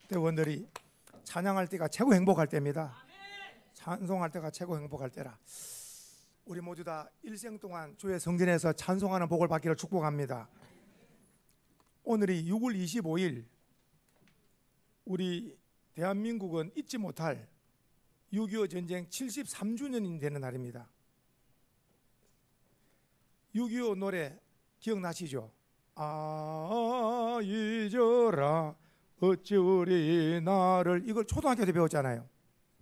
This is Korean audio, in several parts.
대원들이 찬양할 때가 최고 행복할 때입니다. 찬송할 때가 최고 행복할 때라. 우리 모두 다 일생 동안 주의 성전에서 찬송하는 복을 받기를 축복합니다. 오늘이 6월 25일, 우리 대한민국은 잊지 못할 6.25 전쟁 73주년이 되는 날입니다. 6.25 노래 기억나시죠? 아 잊어라 어찌 우리 나를, 이걸 초등학교 때 배웠잖아요.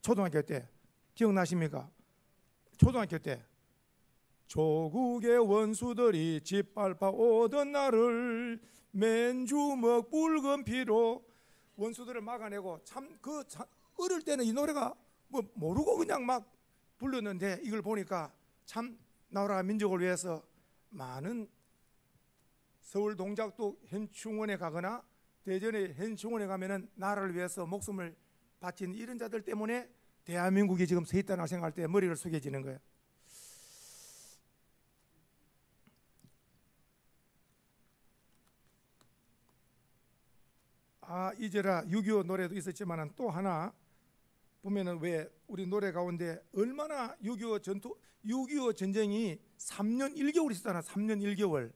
초등학교 때 기억나십니까? 초등학교 때 조국의 원수들이 짓밟아 오던 나를 맨주먹 붉은 피로 원수들을 막아내고, 어릴 때는 이 노래가 뭐 모르고 그냥 막 불렀는데, 이걸 보니까 참 나라 민족을 위해서 많은 서울 동작도 현충원에 가거나 대전의 현충원에 가면은 나라를 위해서 목숨을 바친 이런 자들 때문에 대한민국이 지금 서 있다고 생각할 때 머리를 숙여지는 거예요. 아 잊어라 6.25 노래도 있었지만 또 하나 보면은, 왜 우리 노래 가운데 얼마나 6.25 전쟁이 3년 1개월 있었잖아. 3년 1개월.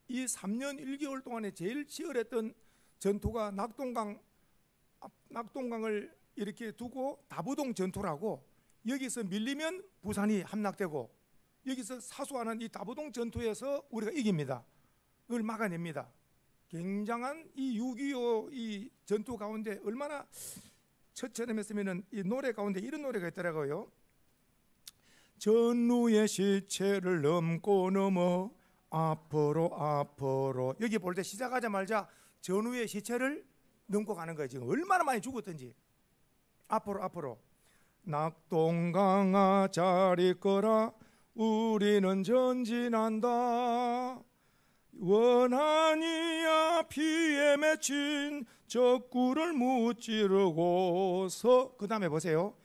이 3년 1개월 동안에 제일 치열했던 전투가 낙동강을 이렇게 두고 다부동 전투라고, 여기서 밀리면 부산이 함락되고 여기서 사수하는 이 다부동 전투에서 우리가 이깁니다. 그걸 막아냅니다. 굉장한 이 6.25 이 전투 가운데 얼마나 처처럼 했으면은, 이 노래 가운데 이런 노래가 있더라고요. 전우의 시체를 넘고 넘어 앞으로 앞으로. 여기 볼 때 시작하자마자 전우의 시체를 넘고 가는 거예요. 지금 얼마나 많이 죽었던지. 앞으로 앞으로. 낙동강아 잘 있거라 우리는 전진한다. 원한이야 피에 맺힌 적구를 무찌르고서, 그 다음에 보세요.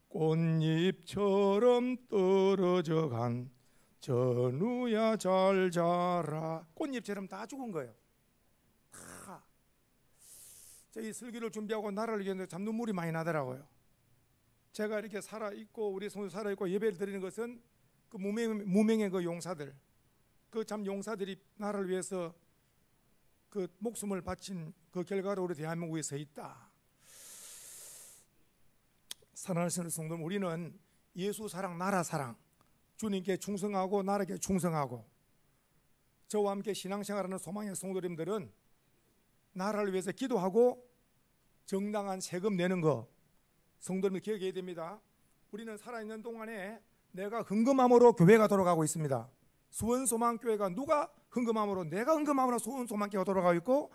꽃잎처럼 떨어져 간 전우야 잘 자라. 꽃잎처럼 다 죽은 거예요. 다. 저희 설교를 준비하고 나라를 위해서 참 눈물이 많이 나더라고요. 제가 이렇게 살아있고 우리 성도 살아있고 예배를 드리는 것은 그 무명의 그 용사들, 그 참 용사들이 나라를 위해서 그 목숨을 바친 그 결과로 우리 대한민국에 서 있다. 사랑하는 성도, 우리는 예수 사랑, 나라 사랑, 주님께 충성하고 나라께 충성하고, 저와 함께 신앙생활하는 소망의 성도님들은 나라를 위해서 기도하고 정당한 세금 내는 거 성도님들 기억해야 됩니다. 우리는 살아있는 동안에 내가 헌금함으로 교회가 돌아가고 있습니다. 수원소망교회가 누가 헌금함으로? 내가 헌금함으로 수원소망교회가 돌아가고 있고,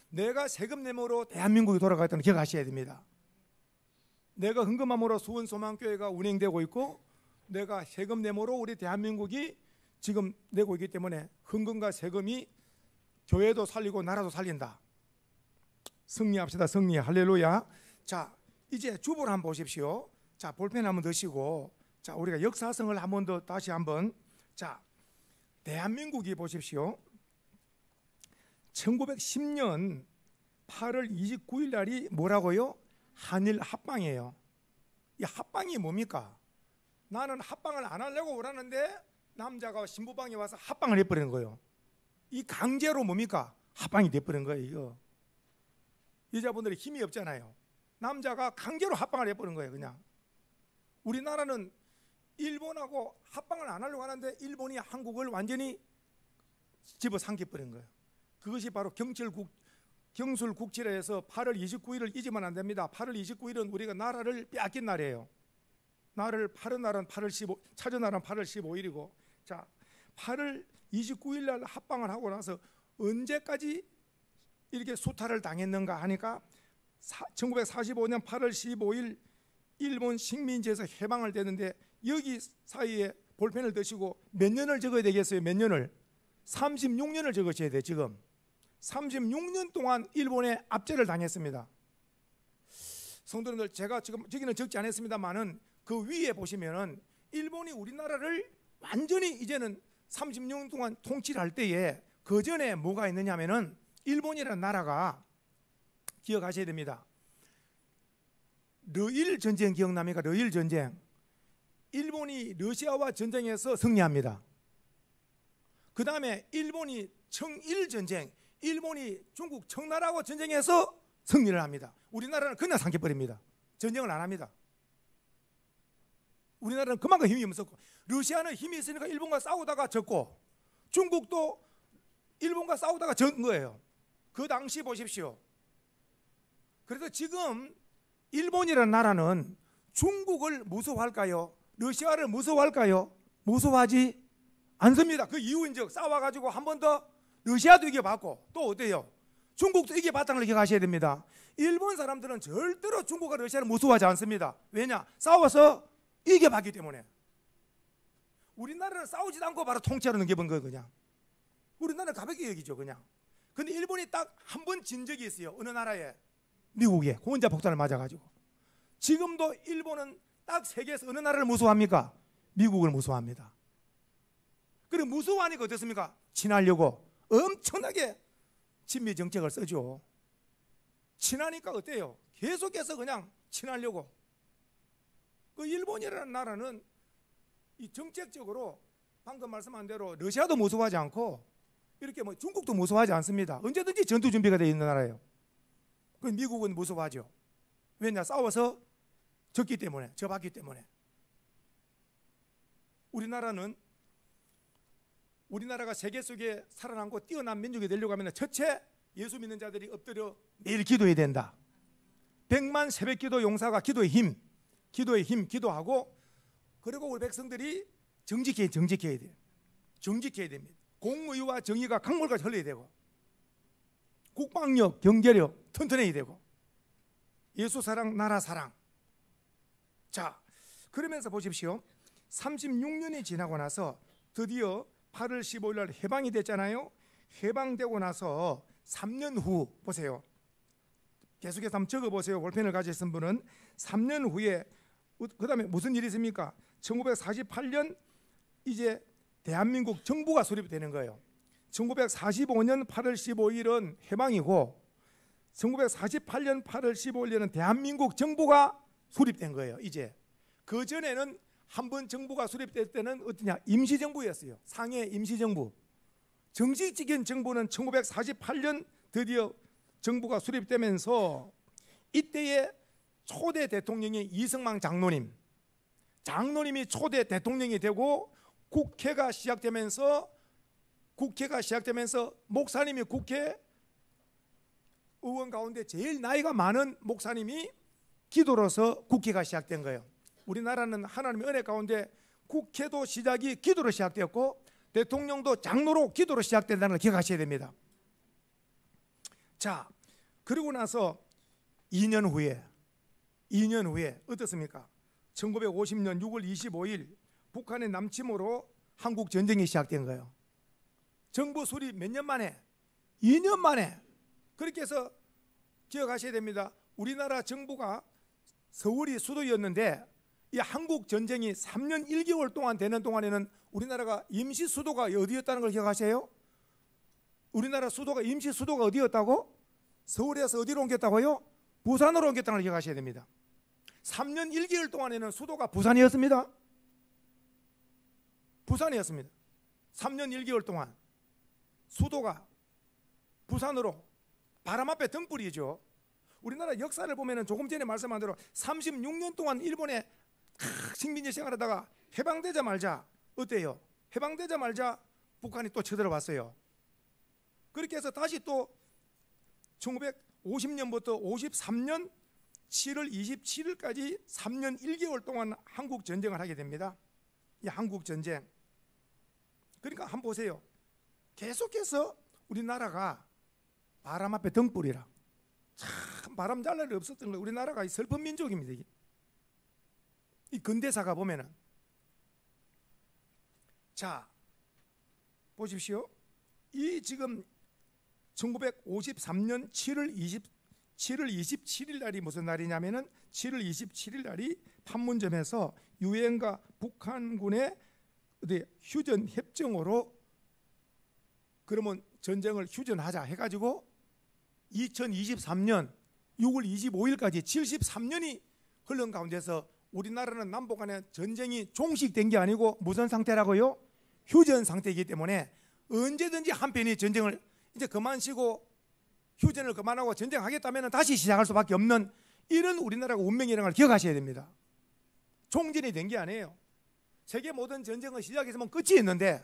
내가 세금 내므로 대한민국이 돌아가고 있다는 기억하셔야 됩니다. 내가 헌금함으로 수원소망교회가 운행되고 있고, 내가 세금 내므로 우리 대한민국이 지금 내고 있기 때문에 헌금과 세금이 교회도 살리고 나라도 살린다. 승리합시다. 승리. 할렐루야. 자, 이제 주보를 한번 보십시오. 자, 볼펜 한번 드시고, 자, 우리가 역사성을 한번 더 다시 한번. 자, 대한민국이 보십시오. 1910년 8월 29일 날이 뭐라고요? 한일 합방이에요. 이 합방이 뭡니까? 나는 합방을 안 하려고 그러는데 남자가 신부방에 와서 합방을 해버리는 거예요. 이 강제로 뭡니까? 합방이 돼버린 거예요. 이거 여자분들이 힘이 없잖아요. 남자가 강제로 합방을 해버린 거예요. 그냥 우리나라는 일본하고 합방을 안 하려고 하는데 일본이 한국을 완전히 집어삼켜버린 거예요. 그것이 바로 경술국치라해서 8월 29일을 잊으면 안 됩니다. 8월 29일은 우리가 나라를 빼앗긴 날이에요. 나라를 파는 날은 8월 15, 찾은 날은 8월 15일이고, 자, 8월 29일 날 합방을 하고 나서 언제까지 이렇게 수탈을 당했는가 하니까 1945년 8월 15일 일본 식민지에서 해방을 되는데, 여기 사이에 볼펜을 드시고 몇 년을 적어야 되겠어요? 몇 년을? 36년을 적으셔야 돼요. 지금 36년 동안 일본에 압제를 당했습니다. 성도님들, 제가 지금 저기는 적지 않았습니다만은 그 위에 보시면은 일본이 우리나라를 완전히 이제는 36년 동안 통치를 할 때에, 그 전에 뭐가 있느냐면은 일본이라는 나라가 기억하셔야 됩니다. 러일 전쟁 기억납니까? 러일 전쟁. 일본이 러시아와 전쟁에서 승리합니다. 그 다음에 일본이 청일 전쟁, 일본이 중국 청나라하고 전쟁에서 승리를 합니다. 우리나라는 그냥 삼켜버립니다. 전쟁을 안 합니다. 우리나라는 그만큼 힘이 없었고, 러시아는 힘이 있으니까 일본과 싸우다가 졌고, 중국도 일본과 싸우다가 진 거예요. 그 당시 보십시오. 그래서 지금 일본이라는 나라는 중국을 무서워할까요? 러시아를 무서워할까요? 무서워하지 않습니다. 그 이유인즉 싸워가지고 한 번 더 러시아도 이겨봤고, 또 어때요? 중국도 이겨봤다는 걸 기억하셔야 됩니다. 일본 사람들은 절대로 중국과 러시아를 무서워하지 않습니다. 왜냐? 싸워서 이겨봤기 때문에. 우리나라는 싸우지도 않고 바로 통째로 넘겨본 거예요. 그냥 우리나라는 가볍게 여기죠. 그냥. 근데 일본이 딱 한 번 진 적이 있어요. 어느 나라에? 미국에 혼자 폭탄을 맞아가지고. 지금도 일본은 딱 세계에서 어느 나라를 무서워합니까? 미국을 무서워합니다. 그리고 무서워하니까 어떻습니까? 친하려고 엄청나게 친미 정책을 쓰죠. 친하니까 어때요? 계속해서 그냥 친하려고. 그 일본이라는 나라는 이 정책적으로 방금 말씀한 대로 러시아도 무서워하지 않고 이렇게 뭐 중국도 무서워하지 않습니다. 언제든지 전투 준비가 되어 있는 나라예요. 그 미국은 무서워하죠. 왜냐? 싸워서 졌기 때문에, 져봤기 때문에. 우리나라가 세계 속에 살아남고 뛰어난 민족이 되려고 하면 첫째, 예수 믿는 자들이 엎드려 매일 기도해야 된다. 100만 새벽기도 용사가 기도의 힘, 기도하고, 그리고 우리 백성들이 정직해야 돼요. 정직해야 됩니다. 공의와 정의가 강물까지 흘러야 되고, 국방력, 경제력 튼튼해야 되고, 예수 사랑, 나라 사랑. 자, 그러면서 보십시오. 36년이 지나고 나서 드디어 8월 15일 날 해방이 됐잖아요. 해방되고 나서 3년 후 보세요. 계속해서 한번 적어보세요. 볼펜을 가지신 분은 3년 후에 그 다음에 무슨 일이 있습니까? 1948년 이제 대한민국 정부가 수립되는 거예요. 1945년 8월 15일은 해방이고 1948년 8월 15일에는 대한민국 정부가 수립된 거예요. 이제 그 전에는 한번 정부가 수립될 때는 어떠냐? 임시정부였어요. 상해 임시정부. 정식적인 정부는 1948년 드디어 정부가 수립되면서 이때의 초대 대통령이 이승만 장로님이 초대 대통령이 되고 국회가 시작되면서 목사님이 국회 의원 가운데 제일 나이가 많은 목사님이 기도로서 국회가 시작된 거예요. 우리나라는 하나님의 은혜 가운데 국회도 시작이 기도로 시작되었고 대통령도 장로로 기도로 시작된다는 걸 기억하셔야 됩니다. 자, 그리고 나서 2년 후에 어떻습니까? 1950년 6월 25일 북한의 남침으로 한국 전쟁이 시작된 거예요. 정부 수립 몇 년 만에? 2년 만에. 그렇게 해서 기억하셔야 됩니다. 우리나라 정부가 서울이 수도였는데 이 한국 전쟁이 3년 1개월 동안 되는 동안에는 우리나라가 임시 수도가 어디였다는 걸 기억하세요? 우리나라 수도가 임시 수도가 어디였다고? 서울에서 어디로 옮겼다고요? 부산으로 옮겼다는 걸 기억하셔야 됩니다. 3년 1개월 동안에는 수도가 부산이었습니다. 3년 1개월 동안 수도가 부산으로, 바람 앞에 등불이죠. 우리나라 역사를 보면 조금 전에 말씀한 대로 36년 동안 일본에 식민지 생활하다가 해방되자마자 어때요? 해방되자마자 북한이 또 쳐들어왔어요. 그렇게 해서 다시 또 1950년부터 53년 7월 27일까지 3년 1개월 동안 한국 전쟁을 하게 됩니다. 이 한국 전쟁. 그러니까 한번 보세요. 계속해서 우리나라가 바람 앞에 등불이라 참 바람 잘 날이 없었던 거예요. 우리나라가 이 슬픈 민족입니다. 이 근대사가 보면은, 자 보십시오. 이 지금 1953년 7월 27일 날이 무슨 날이냐면은 7월 27일 날이 판문점에서 유엔과 북한군의 휴전 협정으로 그러면 전쟁을 휴전하자 해가지고 2023년 6월 25일까지 73년이 흘른 가운데서 우리나라는 남북 간의 전쟁이 종식된 게 아니고 무슨 상태라고요? 휴전 상태이기 때문에 언제든지 한편이 전쟁을 이제 그만시고 휴전을 그만하고 전쟁하겠다면 다시 시작할 수밖에 없는 이런 우리나라가 운명이라는 걸 기억하셔야 됩니다. 종전이 된 게 아니에요. 세계 모든 전쟁은 시작했으면 끝이 있는데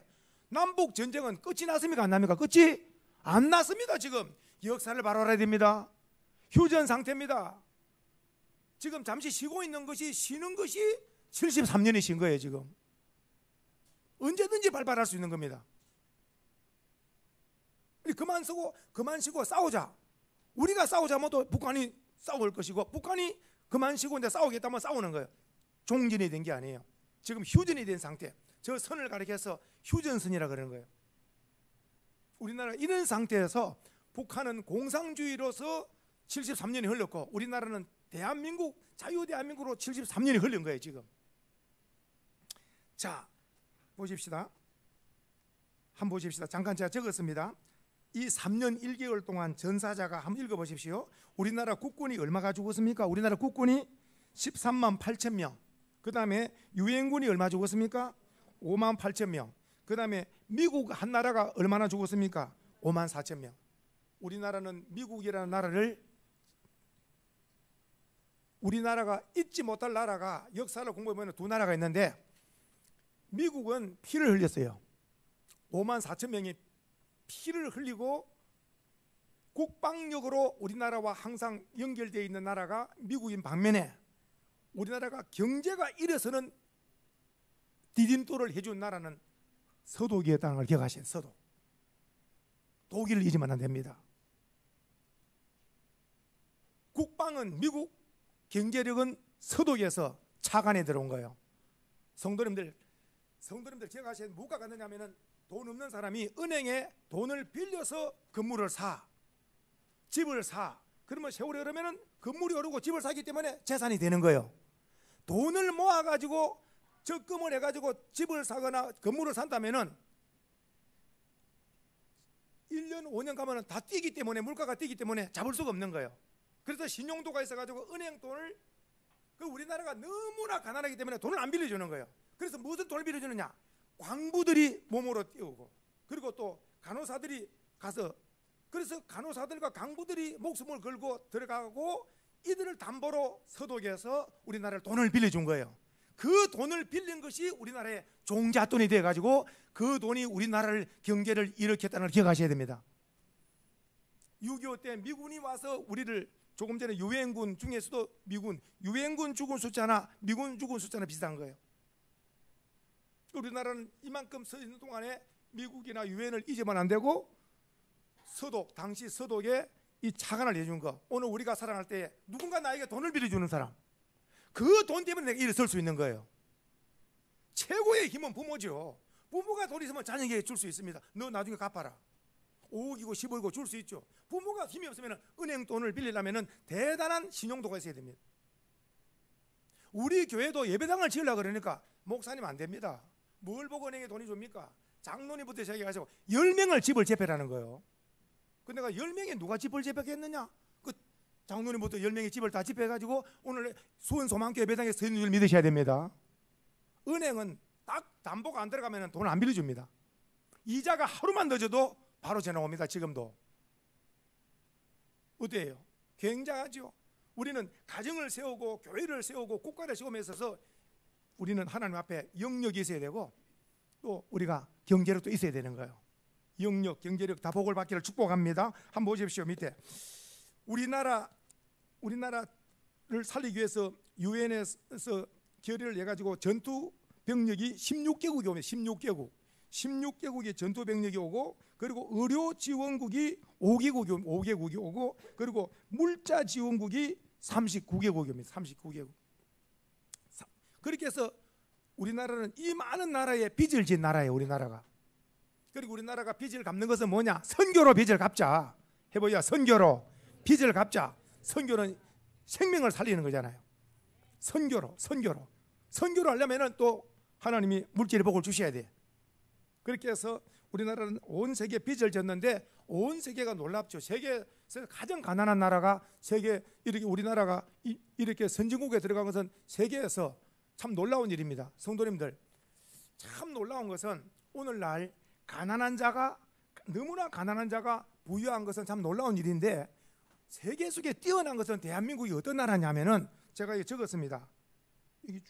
남북 전쟁은 끝이 났습니까? 안 납니까? 끝이 안 났습니다. 지금 역사를 바로 알아야 됩니다. 휴전 상태입니다. 지금 잠시 쉬고 있는 것이 쉬는 것이 73년이 쉰 거예요. 지금 언제든지 발발할 수 있는 겁니다. 그만 쉬고 싸우자. 우리가 싸우자면 또 북한이 싸울 것이고 북한이 그만 쉬고 이제 싸우겠다면 싸우는 거예요. 종전이 된 게 아니에요. 지금 휴전이 된 상태. 저 선을 가리켜서 휴전선이라 그러는 거예요. 우리나라 이런 상태에서 북한은 공산주의로서 73년이 흘렀고 우리나라는 대한민국 자유대한민국으로 73년이 흘린 거예요. 지금 자 보십시다. 한번 보십시다. 잠깐 제가 적었습니다. 이 3년 1개월 동안 전사자가 한번 읽어보십시오. 우리나라 국군이 얼마가 죽었습니까? 우리나라 국군이 13만 8천 명. 그 다음에 유엔군이 얼마 죽었습니까? 5만 8천 명. 그 다음에 미국 한 나라가 얼마나 죽었습니까? 5만 4천 명. 우리나라는 미국이라는 나라를 우리나라가 잊지 못할 나라가 역사를 공부해보면 두 나라가 있는데 미국은 피를 흘렸어요. 5만 4천 명이 피를 흘리고 국방력으로 우리나라와 항상 연결되어 있는 나라가 미국인 반면에 우리나라가 경제가 이래서는 디딤돌을 해준 나라는 서독이었다는 걸 기억하셔야 돼요. 서독. 독일을 잊으면 안 됩니다. 국방은 미국, 경제력은 서독에서 차관에 들어온 거예요. 성도님들 기억하셔야 돼요. 뭐가 같느냐면은 돈 없는 사람이 은행에 돈을 빌려서 건물을 사, 집을 사. 그러면 세월이 흐르면 건물이 오르고 집을 사기 때문에 재산이 되는 거예요. 돈을 모아가지고 적금을 해가지고 집을 사거나 건물을 산다면은 1년 5년 가면 다 뛰기 때문에 물가가 뛰기 때문에 잡을 수가 없는 거예요. 그래서 신용도가 있어가지고 은행 돈을 우리나라가 너무나 가난하기 때문에 돈을 안 빌려주는 거예요. 그래서 무슨 돈을 빌려주느냐? 광부들이 몸으로 띄우고 그리고 또 간호사들이 가서 그래서 간호사들과 강부들이 목숨을 걸고 들어가고 이들을 담보로 서독에서 우리나라를 돈을 빌려준 거예요. 그 돈을 빌린 것이 우리나라의 종잣돈이 돼가지고 그 돈이 우리나라를 경제를 일으켰다는 걸 기억하셔야 됩니다. 6.25 때 미군이 와서 우리를 조금 전에 유엔군 중에서도 유엔군 죽은 숫자나 미군 죽은 숫자나 비슷한 거예요. 우리나라는 이만큼 서 있는 동안에 미국이나 유엔을 잊으면 안 되고 서독, 당시 서독에 이 차관을 해준 거. 오늘 우리가 살아갈 때 누군가 나에게 돈을 빌려주는 사람, 그 돈 때문에 내가 일을 설 수 있는 거예요. 최고의 힘은 부모죠. 부모가 돈 있으면 자녀에게 줄 수 있습니다. 너 나중에 갚아라. 5억이고 10억이고 줄 수 있죠. 부모가 힘이 없으면 은행 돈을 빌리려면 대단한 신용도가 있어야 됩니다. 우리 교회도 예배당을 지으려고 그러니까 목사님 안 됩니다. 뭘 보고 은행에 돈이 줍니까? 장로님부터 시작해가지고 10명을 집을 재패라는 거예요. 근데 내가 10명에 누가 집을 재패했느냐? 그 장로님부터 10명의 집을 다 집해가지고 오늘 수원소망교 예배당에 서 있는 줄 믿으셔야 됩니다. 은행은 딱 담보가 안 들어가면 돈을 안 빌려줍니다. 이자가 하루만 늦어도 바로 전화 옵니다. 지금도. 어때요? 굉장하죠. 우리는 가정을 세우고 교회를 세우고 국가를 세움에 있어서 우리는 하나님 앞에 영역이 있어야 되고 또 우리가 경제력도 있어야 되는 거예요. 영역, 경제력 다 복을 받기를 축복합니다. 한번 보십시오. 밑에 우리나라를 살리기 위해서 유엔에서 결의를 해가지고 전투 병력이 16개국이 오면 16개국이 전투 병력이 오고 그리고 의료 지원국이 5개국이 오고 그리고 물자 지원국이 39개국이 옵니다. 39개국. 그렇게 해서 우리나라는 이 많은 나라에 빚을 진 나라예요. 우리나라가. 그리고 우리나라가 빚을 갚는 것은 뭐냐? 선교로 빚을 갚자. 해보자. 선교로 빚을 갚자. 선교는 생명을 살리는 거잖아요. 선교로 하려면은 또 하나님이 물질의 복을 주셔야 돼. 그렇게 해서 우리나라는 온 세계에 빚을 졌는데 온 세계가 놀랍죠. 세계 가장 가난한 나라가 세계 이렇게 우리나라가 이렇게 선진국에 들어간 것은 세계에서 참 놀라운 일입니다. 성도님들, 참 놀라운 것은 오늘날 가난한 자가 너무나 가난한 자가 부유한 것은 참 놀라운 일인데 세계 속에 뛰어난 것은 대한민국이 어떤 나라냐면은 제가 여기 적었습니다. 여기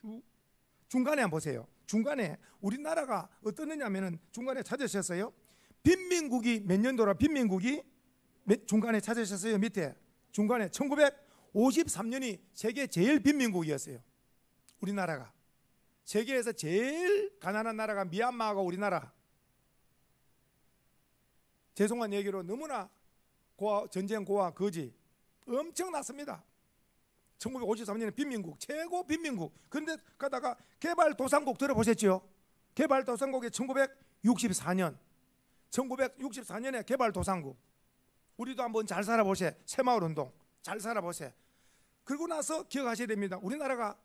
중간에 한번 보세요. 중간에 우리나라가 어떠냐면은 중간에 찾으셨어요? 빈민국이 몇 년도라? 빈민국이 중간에 찾으셨어요? 밑에 중간에 1953년이 세계 제일 빈민국이었어요. 우리나라가 세계에서 제일 가난한 나라가 미얀마하고 우리나라. 죄송한 얘기로 너무나 전쟁 고아 거지 엄청났습니다. 1953년에 빈민국, 최고 빈민국. 그런데 가다가 개발도상국 들어보셨죠? 개발도상국이 1964년에 개발도상국. 우리도 한번 잘 살아보세요. 새마을운동 잘 살아보세요. 그러고 나서 기억하셔야 됩니다. 우리나라가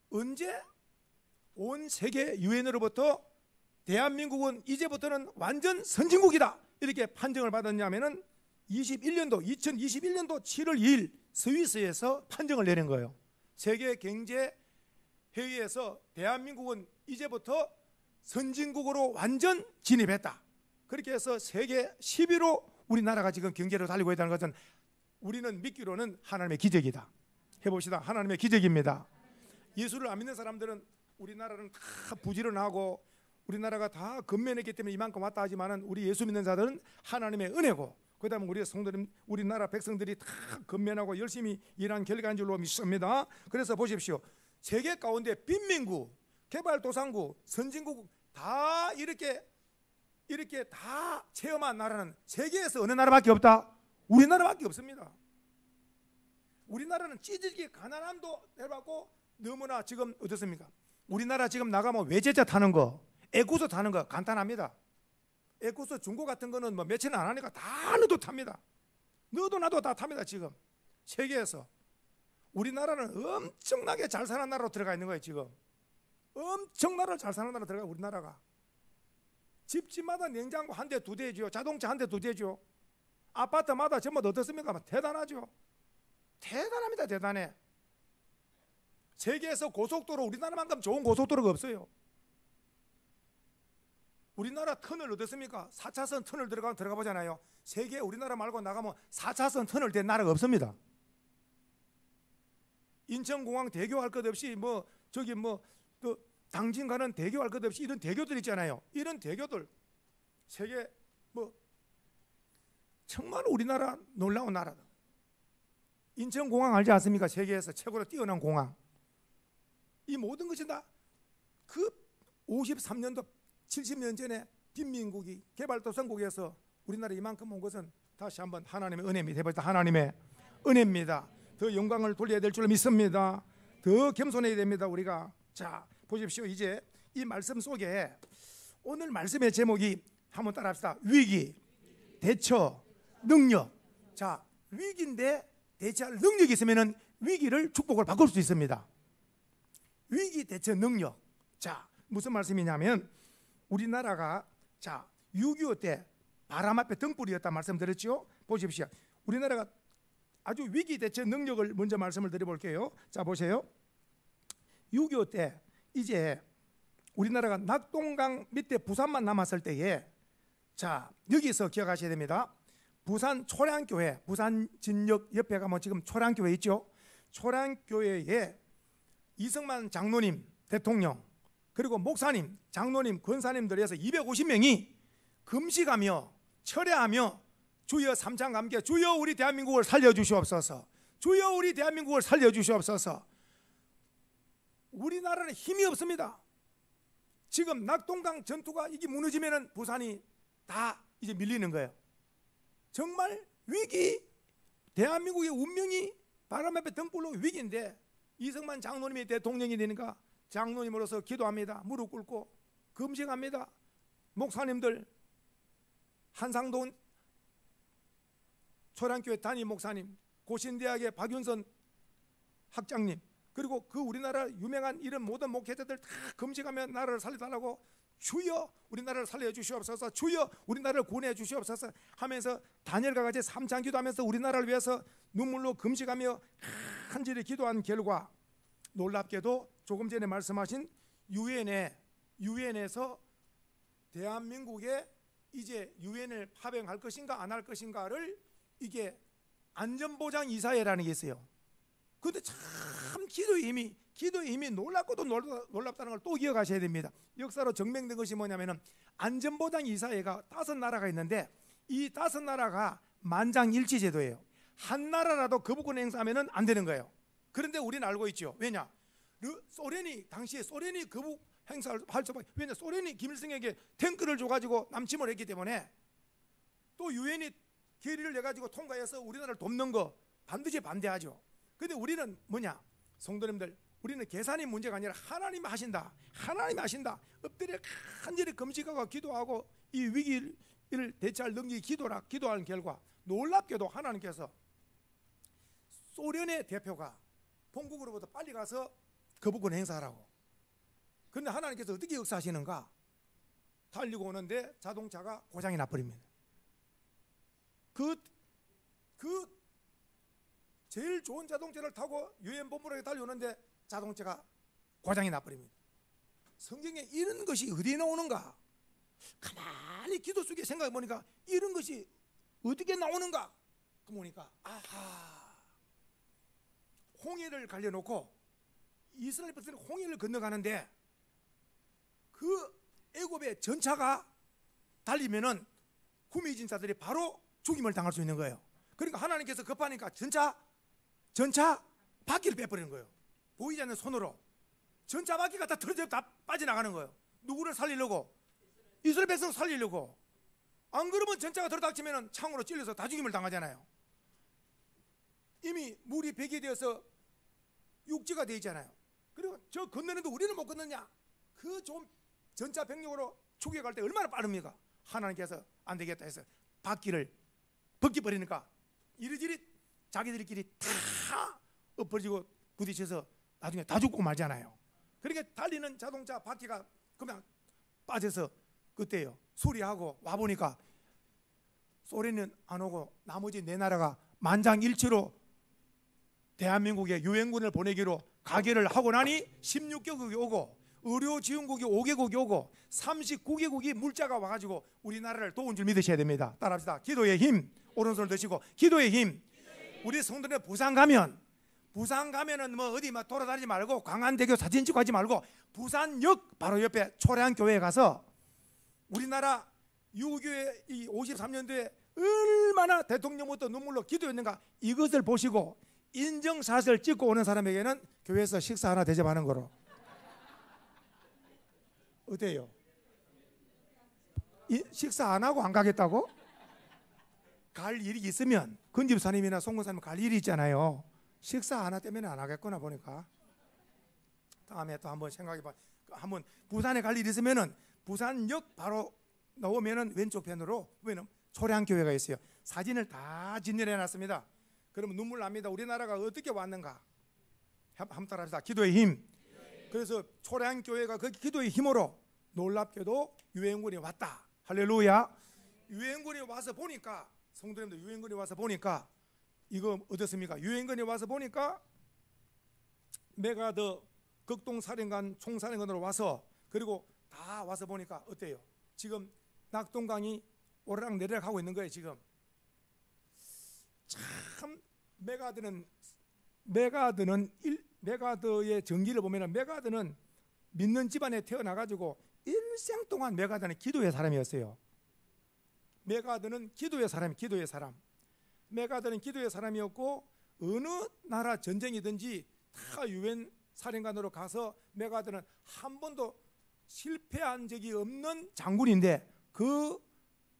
언제 온 세계 유엔으로부터 대한민국은 이제부터는 완전 선진국이다 이렇게 판정을 받았냐면은 2021년도 7월 2일 스위스에서 판정을 내린 거예요. 세계 경제 회의에서 대한민국은 이제부터 선진국으로 완전 진입했다. 그렇게 해서 세계 10위로 우리나라가 지금 경제를 달리고 있다는 것은 우리는 믿기로는 하나님의 기적이다. 해봅시다. 하나님의 기적입니다. 예수를 안 믿는 사람들은 우리나라는 다 부지런하고 우리나라가 다 건면했기 때문에 이만큼 왔다 하지만은 우리 예수 믿는 자들은 하나님의 은혜고 그다음에 우리 성도님 우리나라 백성들이 다 건면하고 열심히 일한 결과인 줄로 믿습니다. 그래서 보십시오. 세계 가운데 빈민국, 개발도상국, 선진국 다 이렇게 다 체험한 나라는 세계에서 어느 나라밖에 없다? 우리나라밖에 없습니다. 우리나라는 찌질게 가난함도 해봤고 너무나 지금 어떻습니까? 우리나라 지금 나가면 외제차 타는 거, 에쿠스 타는 거 간단합니다. 에쿠스 중고 같은 거는 뭐 며칠 안 하니까 다 너도 탑니다. 너도 나도 다 탑니다. 지금 세계에서 우리나라는 엄청나게 잘 사는 나라로 들어가 있는 거예요. 지금 엄청나게 잘 사는 나라 들어가 우리나라가. 집집마다 냉장고 한 대 두 대죠. 자동차 한 대 두 대죠. 아파트마다 전부 다 어떻습니까? 대단하죠. 대단합니다. 대단해. 세계에서 고속도로 우리나라만큼 좋은 고속도로가 없어요. 우리나라 터널 어떻습니까? 4차선 터널 들어가 보잖아요. 세계 우리나라 말고 나가면 4차선 터널 된 나라가 없습니다. 인천공항 대교할 것 없이 또 당진 가는 대교할 것 없이 이런 대교들 있잖아요. 이런 대교들 세계 정말 우리나라 놀라운 나라다. 인천공항 알지 않습니까? 세계에서 최고로 뛰어난 공항. 이 모든 것이 다 그 53년도 70년 전에 빈민국이 개발도상국에서 우리나라 이만큼 온 것은 다시 한번 하나님의 은혜입니다. 해보자. 하나님의 은혜입니다. 더 영광을 돌려야 될 줄 믿습니다. 더 겸손해야 됩니다. 우리가. 자 보십시오. 이제 이 말씀 속에 오늘 말씀의 제목이 한번 따라합시다. 위기, 대처, 능력. 자 위기인데 대처할 능력이 있으면 위기를 축복을 바꿀 수 있습니다. 위기 대처 능력. 자 무슨 말씀이냐면 우리나라가 6.25 때 바람 앞에 등불이었다 말씀드렸죠. 보십시오. 우리나라가 아주 위기 대처 능력을 먼저 말씀을 드려볼게요. 자 보세요. 6.25 때 이제 우리나라가 낙동강 밑에 부산만 남았을 때에 자 여기서 기억하셔야 됩니다. 부산 초량교회, 부산 진역 옆에 가면 지금 초량교회 있죠. 초량교회에 이승만 장로님 대통령 그리고 목사님, 장로님, 권사님들에서 250명이 금식하며 철야하며 주여 삼창감개 주여 우리 대한민국을 살려주시옵소서. 주여 우리 대한민국을 살려주시옵소서. 우리나라는 힘이 없습니다. 지금 낙동강 전투가 이게 무너지면은 부산이 다 이제 밀리는 거예요. 정말 위기, 대한민국의 운명이 바람 앞에 등불로 위기인데 이승만 장로님이 대통령이 되니까 장로님으로서 기도합니다. 무릎 꿇고 금식합니다. 목사님들 한상돈 초량교회 담임 목사님, 고신대학의 박윤선 학장님 그리고 그 우리나라 유명한 이런 모든 목회자들 다 금식하며 나라를 살려달라고 주여 우리나라를 살려 주시옵소서, 주여 우리나라를 구원해 주시옵소서 하면서 다니엘과 같이 3장 기도하면서 우리나라를 위해서 눈물로 금식하며 간절히 기도한 결과 놀랍게도 조금 전에 말씀하신 유엔에서 대한민국에 이제 유엔을 파병할 것인가 안 할 것인가를 이게 안전보장이사회라는 게 있어요. 그런데 참 기도의 힘이 놀랍고도 놀랍다는 걸 또 기억하셔야 됩니다. 역사로 증명된 것이 뭐냐면은 안전보장이사회가 5나라가 있는데 이 5나라가 만장일치 제도예요. 한 나라라도 거부권 행사하면은 안 되는 거예요. 그런데 우리는 알고 있죠. 왜냐? 당시에 소련이 거부 행사를 할 수밖에. 왜냐? 소련이 김일성에게 탱크를 줘가지고 남침을 했기 때문에 또 유엔이 결의를 내가지고 통과해서 우리나라를 돕는 거 반드시 반대하죠. 근데 우리는 뭐냐? 성도님들, 우리는 계산이 문제가 아니라 하나님이 하신다. 하나님이 하신다. 엎드려 간절히 금식하고 기도하고 이 위기를 대처할 능력이 기도하는 결과 놀랍게도 하나님께서 소련의 대표가 본국으로부터 빨리 가서 거부권 행사하라고. 그런데 하나님께서 어떻게 역사하시는가? 달리고 오는데 자동차가 고장이 나버립니다. 그 제일 좋은 자동차를 타고 유엔 본부로 달려오는데 자동차가 고장이 나버립니다. 성경에 이런 것이 어디에 나오는가? 가만히 기도 속에 생각해 보니까 이런 것이 어떻게 나오는가? 그 보니까 아하, 홍해를 갈려놓고 이스라엘 백성이 홍해를 건너가는데 그 애굽의 전차가 달리면은 구미진 자들이 바로 죽임을 당할 수 있는 거예요. 그러니까 하나님께서 급하니까 전차 바퀴를 빼버리는 거예요. 보이지 않는 손으로 전차 바퀴가 다 틀어져 다 빠져나가는 거예요. 누구를 살리려고? 이스라엘 백성 살리려고. 안 그러면 전차가 들어닥치면 창으로 찔려서 다 죽임을 당하잖아요. 이미 물이 백이 되어서 육지가 되어 있잖아요. 그리고 저 건너는데 우리는 못 건너냐? 그 좀 전차 병력으로 추격할 때 얼마나 빠릅니까? 하나님께서 안 되겠다 해서 바퀴를 벗겨버리니까 이리저리 자기들끼리 다 엎어지고 부딪혀서 나중에 다 죽고 말잖아요. 그러니까 달리는 자동차 바퀴가 그냥 빠져서 그때요 수리하고 와보니까 소련은 안 오고 나머지 4나라가 만장일치로 대한민국에 유엔군을 보내기로 가결을 하고 나니 16개국이 오고 의료지원국이 5개국이 오고 39개국이 물자가 와가지고 우리나라를 도운 줄 믿으셔야 됩니다. 따라합시다. 기도의 힘, 오른손을 드시고 기도의 힘. 우리 성도들 부산 가면은 뭐 어디 막 돌아다니지 말고 광안대교 사진 찍고 하지 말고 부산역 바로 옆에 초래한교회에 가서 우리나라 유교의 이 53년도에 얼마나 대통령부터 눈물로 기도했는가 이것을 보시고 인증샷을 찍고 오는 사람에게는 교회에서 식사 하나 대접하는 거로. 어때요? 식사 안 하고 안 가겠다고? 갈 일이 있으면 근집사님이나 송근사님 갈 일이 있잖아요. 식사 하나 때문에 안 하겠구나 보니까. 다음에 또 한번 생각해봐. 한번 부산에 갈 일이 있으면은 부산역 바로 나오면은 왼쪽 편으로 보면은 초량교회가 있어요. 사진을 다 진열해 놨습니다. 그러면 눈물 납니다. 우리나라가 어떻게 왔는가? 한번 따라합시다. 기도의 힘. 그래서 초량교회가 그 기도의 힘으로 놀랍게도 유엔군이 왔다. 할렐루야. 유엔군이 와서 보니까 성도님들 유엔군이 와서 보니까 이거 어떻습니까? 유엔군이 와서 보니까 메가더 극동사령관 총사령관으로 와서 그리고 다 와서 보니까 어때요? 지금 낙동강이 오르락 내리락 하고 있는 거예요. 지금 참 메가더의 전기를 보면 메가더는 믿는 집안에 태어나가지고 일생 동안 메가더는 기도의 사람이었어요. 메가더는 기도의 사람. 메가더는 기도의 사람이었고 어느 나라 전쟁이든지 다 유엔 사령관으로 가서 메가더는 한 번도 실패한 적이 없는 장군인데 그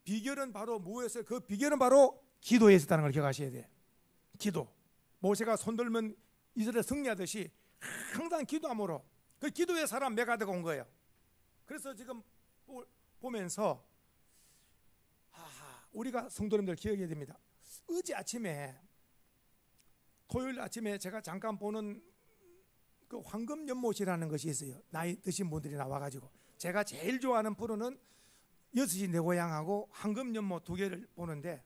비결은 바로 무엇이었어요? 그 비결은 바로 기도에 있었다는 걸 기억하셔야 돼요. 기도. 모세가 손들면 이스라엘 승리하듯이 항상 기도함으로 그 기도의 사람 메가더가 온 거예요. 그래서 지금 보면서 우리가 성도님들 기억해야 됩니다. 어제 아침에 토요일 아침에 제가 잠깐 보는 그 황금 연못이라는 것이 있어요. 나이 드신 분들이 나와가지고 제가 제일 좋아하는 프로는 6시 내 고향하고 황금연못 2개를 보는데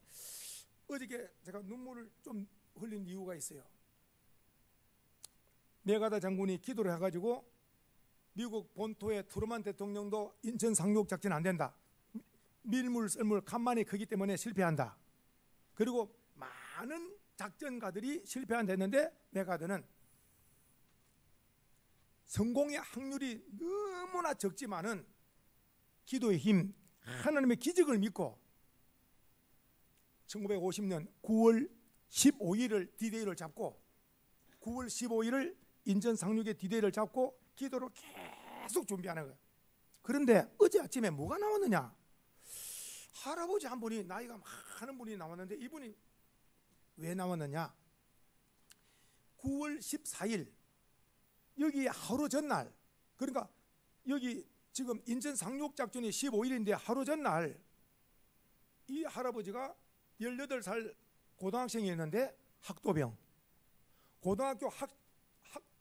어저께 제가 눈물을 좀 흘린 이유가 있어요. 메가더 장군이 기도를 해가지고 미국 본토의 트루먼 대통령도 인천 상륙 작전 안 된다. 밀물 썰물 간만이 크기 때문에 실패한다. 그리고 많은 작전가들이 실패한다 했는데 메가더는 성공의 확률이 너무나 적지만은 기도의 힘, 하나님의 기적을 믿고 1950년 9월 15일을 디데이를 잡고 9월 15일을 인천 상륙의 디데이를 잡고 기도로 계속 준비하는 거예요. 그런데 어제 아침에 뭐가 나왔느냐? 할아버지 한 분이 나이가 많은 분이 나왔는데 이분이 왜 나왔느냐? 9월 14일 여기 하루 전날, 그러니까 여기 지금 인천 상륙 작전이 15일인데 하루 전날 이 할아버지가 18살 고등학생이었는데 학도병,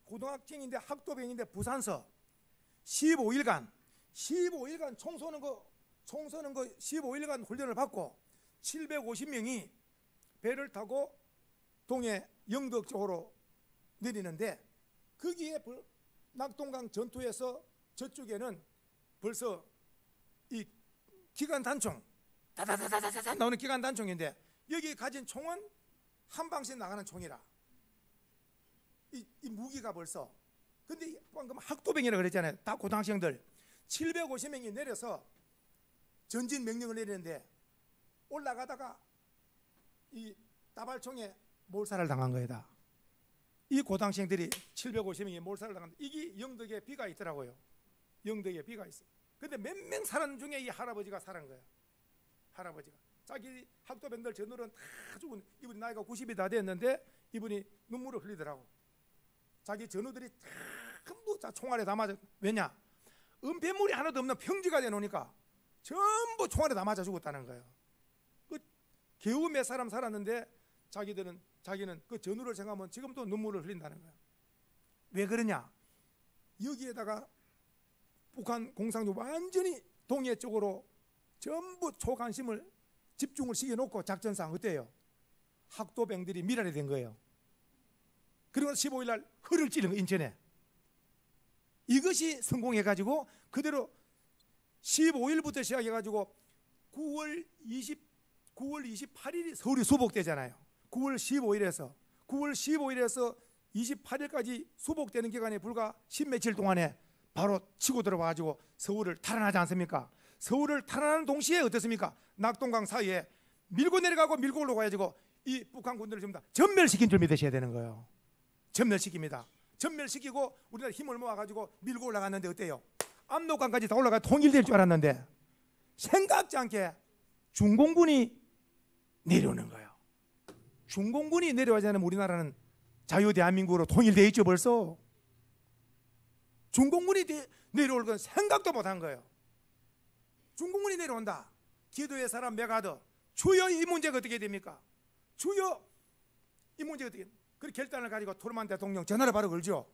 고등학생인데 학도병인데 부산서 15일간 총 쏘는 거 15일간 훈련을 받고 750명이 배를 타고 동해 영덕 쪽으로 내리는데 거기에 낙동강 전투에서 저쪽에는 벌써 이 기관 단총 다다다다다다 나오는 기관 단총인데 여기 가진 총은 한 방씩 나가는 총이라 이 무기가 벌써 근데 방금 학도병이라고 그랬잖아요. 다 고등학생들 750명이 내려서 전진 명령을 내리는데 올라가다가 이 다발총에 몰살을 당한 거다. 이 고등학생들이 750명이 몰살을 당한 이게 영덕에 비가 있더라고요. 영덕에 비가 있어. 근데 몇 명 살은 중에 이 할아버지가 살은 거예요. 할아버지가 자기 학도병들 전우는 다 죽은 이분이 나이가 90이 다 됐는데 이분이 눈물을 흘리더라고. 자기 전우들이 전부 다 총알에 다 맞아. 왜냐? 은폐물이 하나도 없는 평지가 되놓으니까 전부 총알에 다 맞아 죽었다는 거예요. 그 겨우 몇 사람 살았는데 자기는 그 전우를 생각하면 지금도 눈물을 흘린다는 거예요. 왜 그러냐? 여기에다가 북한 공산주 완전히 동해 쪽으로 전부 초관심을 집중을 시켜놓고 작전상 어때요? 학도병들이 밀어내 된 거예요. 그리고 15일 날 허를 찌른 거예요. 인천에. 이것이 성공해가지고 그대로 15일부터 시작해가지고 9월 28일이 서울이 수복되잖아요. 9월 15일에서 28일까지 수복되는 기간이 불과 10며칠 동안에 바로 치고 들어와가지고 서울을 탈환하지 않습니까? 서울을 탈환하는 동시에 어떻습니까? 낙동강 사이에 밀고 내려가고 밀고 올라가가지고 이 북한 군대를 전부 다 전멸시킨 줄 믿으셔야 되는 거예요. 전멸시킵니다. 전멸시키고 우리나라 힘을 모아가지고 밀고 올라갔는데 어때요? 압록강까지 다 올라가 통일될 줄 알았는데 생각지 않게 중공군이 내려오는 거예요. 중공군이 내려오지 않으면 우리나라는 자유대한민국으로 통일되어 있죠. 벌써 중공군이 내려올 건 생각도 못한 거예요. 중공군이 내려온다. 기도의 사람 메가더 주여 이 문제가 어떻게 됩니까? 주여 이 문제가 어떻게 됩니까? 그 결단을 가지고 트루먼 대통령 전화를 바로 걸죠.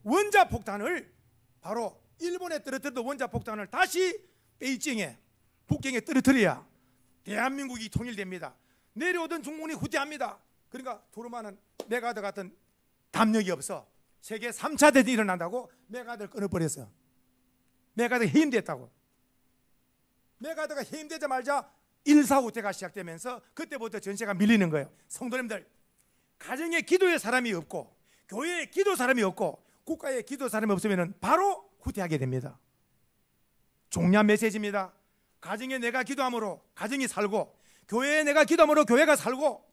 원자폭탄을 바로 일본에 떨어뜨렸던 원자폭탄을 다시 베이징에 북경에 떨어뜨려야 대한민국이 통일됩니다. 내려오던 중공군이 후퇴합니다. 그러니까 트루먼은 메가더 같은 담력이 없어. 세계 3차 대전이 일어난다고 메가더를 끊어버렸어. 메가더가 해임됐다고. 메가더가 해임되자마자 1사 후퇴가 시작되면서 그때부터 전세가 밀리는 거예요. 성도님들, 가정에 기도의 사람이 없고 교회에 기도 사람이 없고 국가에 기도 사람이 없으면 바로 후퇴하게 됩니다. 종량 메시지입니다. 가정에 내가 기도함으로 가정이 살고 교회에 내가 기도함으로 교회가 살고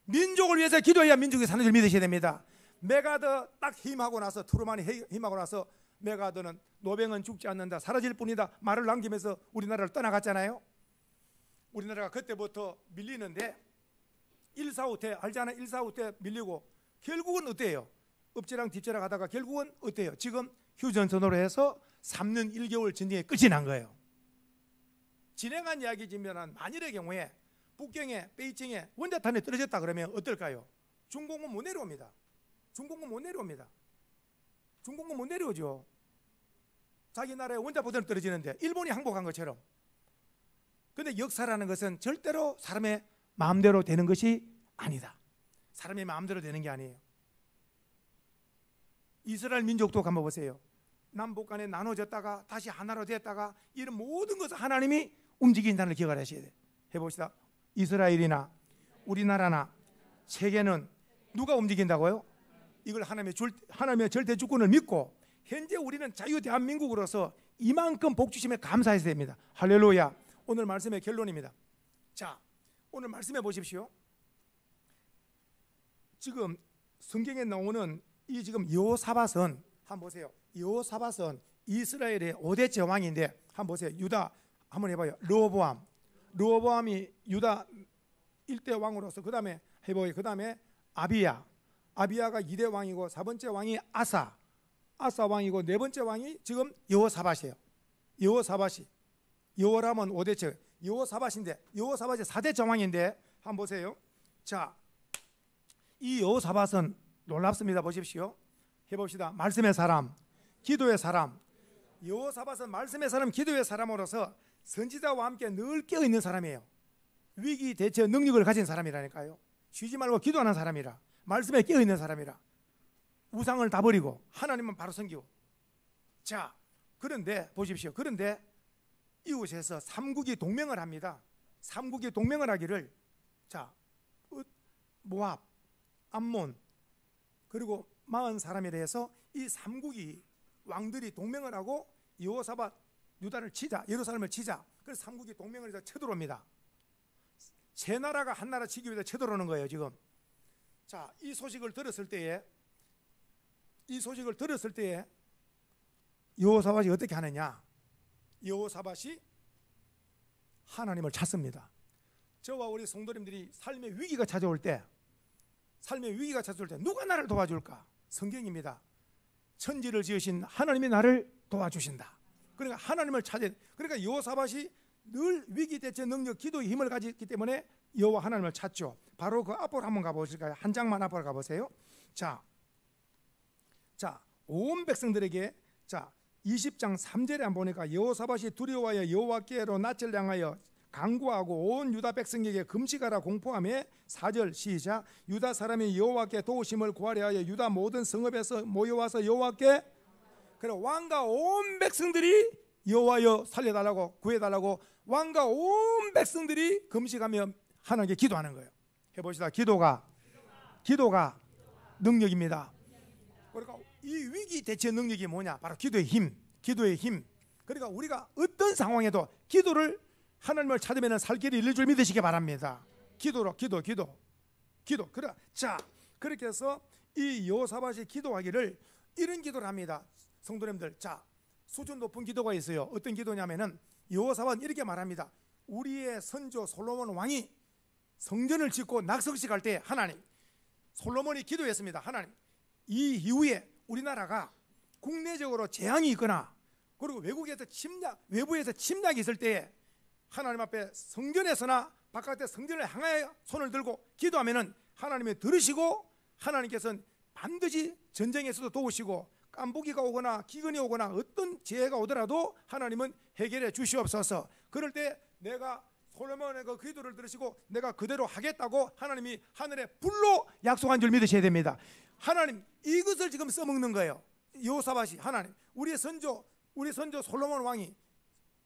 민족을 위해서 기도해야 민족이 사는 줄 믿으셔야 됩니다. 메가더 딱 힘하고 나서 트루먼이 힘하고 나서 메가더는 노병은 죽지 않는다 사라질 뿐이다 말을 남기면서 우리나라를 떠나갔잖아요. 우리나라가 그때부터 밀리는데 1사 후퇴 알잖아요. 1사 후퇴 밀리고 결국은 어때요? 엎지락 뒤치락 하다가 결국은 어때요? 지금 휴전선으로 해서 3년 1개월 전쟁이 끝이 난 거예요. 진행한 이야기지만 만일의 경우에 북경에 베이징에 원자탄이 떨어졌다 그러면 어떨까요? 중공군 못 내려옵니다. 중공군 못 내려오죠. 자기 나라에 원자포대는 떨어지는데 일본이 항복한 것처럼. 근데 역사라는 것은 절대로 사람의 마음대로 되는 것이 아니다. 사람의 마음대로 되는 게 아니에요. 이스라엘 민족도 한번 보세요. 남북 간에 나눠졌다가 다시 하나로 됐다가 이런 모든 것을 하나님이 움직인다는 걸 기억하셔야 돼요. 해봅시다. 이스라엘이나 우리나라나 세계는 누가 움직인다고요? 이걸 하나님의 절대 주권을 믿고 현재 우리는 자유 대한민국으로서 이만큼 복 주심에 감사해야 됩니다. 할렐루야. 오늘 말씀의 결론입니다. 자, 오늘 말씀해 보십시오. 지금 성경에 나오는 이 지금 여호사밧은 한번 보세요. 여호사밧은 이스라엘의 5대째 왕인데 한번 보세요. 유다 한번 해봐요. 르호보암이 유다 1대 왕으로서 그 다음에 해보요. 그 다음에 아비야가 2대 왕이고 4번째 왕이 아사 왕이고 4번째 왕이 지금 여호사밧이에요. 여호람은 5대째 여호사밧인데 여호사밧이 4대째 왕인데 한번 보세요. 자, 이 여호사밧은 놀랍습니다. 보십시오. 해봅시다. 말씀의 사람, 기도의 사람. 여호사밧은 말씀의 사람, 기도의 사람으로서 선지자와 함께 늘 깨어있는 사람이에요. 위기 대처 능력을 가진 사람이라니까요. 쉬지 말고 기도하는 사람이라, 말씀에 깨어있는 사람이라, 우상을 다 버리고 하나님만 바로 섬기고. 자, 그런데 보십시오. 그런데 이곳에서 삼국이 동맹을 합니다. 삼국이 동맹을 하기를, 자, 모압, 암몬 그리고 40사람에 대해서 이 삼국이 왕들이 동맹을 하고 여호사밧 유다를 치자, 예루살렘을 치자. 그래서 삼국이 동맹을 해서 쳐들어옵니다. 세 나라가 한 나라 치기 위해서 쳐들어오는 거예요 지금. 자, 이 소식을 들었을 때에 여호사밧이 어떻게 하느냐? 여호사밧이 하나님을 찾습니다. 저와 우리 성도님들이 삶의 위기가 찾아올 때 누가 나를 도와줄까? 성경입니다. 천지를 지으신 하나님이 나를 도와주신다. 그러니까 하나님을 찾아. 그러니까 여호사밧이 늘 위기 대처 능력, 기도의 힘을 가졌기 때문에 여호와 하나님을 찾죠. 바로 그 앞으로 한번 가보실까요? 한 장만 앞으로 가보세요. 자, 온 백성들에게, 자, 20장 3절에 한번 보니까 여호사밧이 두려워하여 여호와께로 낯을 향하여 간구하고 온 유다 백성에게 금식하라 공포하며 4절 시작. 유다 사람이 여호와께 도우심을 구하려 하여 유다 모든 성읍에서 모여와서 여호와께, 그래 왕과 온 백성들이 여호와여 살려달라고 구해달라고 왕과 온 백성들이 금식하며 하나님께 기도하는 거예요. 해봅시다. 기도가 능력입니다. 그러니까 이 위기 대처 능력이 뭐냐? 바로 기도의 힘. 그러니까 우리가 어떤 상황에도 기도를, 하나님을 찾으면 살 길을 잃을 줄 믿으시기 바랍니다. 기도. 그래. 자, 그렇게 해서 이 여호사밧이 기도하기를 이런 기도를 합니다. 성도님들, 자, 수준 높은 기도가 있어요. 어떤 기도냐면은 여호사밧은 이렇게 말합니다. 우리의 선조 솔로몬 왕이 성전을 짓고 낙성식 할 때 하나님, 솔로몬이 기도했습니다. 하나님, 이 이후에 우리나라가 국내적으로 재앙이 있거나 그리고 외부에서 침략이 있을 때 하나님 앞에 성전에서나 바깥에 성전을 향하여 손을 들고 기도하면은 하나님이 들으시고 하나님께서는 반드시 전쟁에서도 도우시고 깐부기가 오거나 기근이 오거나 어떤 재해가 오더라도 하나님은 해결해 주시옵소서. 그럴 때 내가 솔로몬의 그 기도를 들으시고 내가 그대로 하겠다고 하나님이 하늘의 불로 약속한 줄 믿으셔야 됩니다. 하나님, 이것을 지금 써먹는 거예요. 여호사밧이 하나님, 우리의 선조 솔로몬 왕이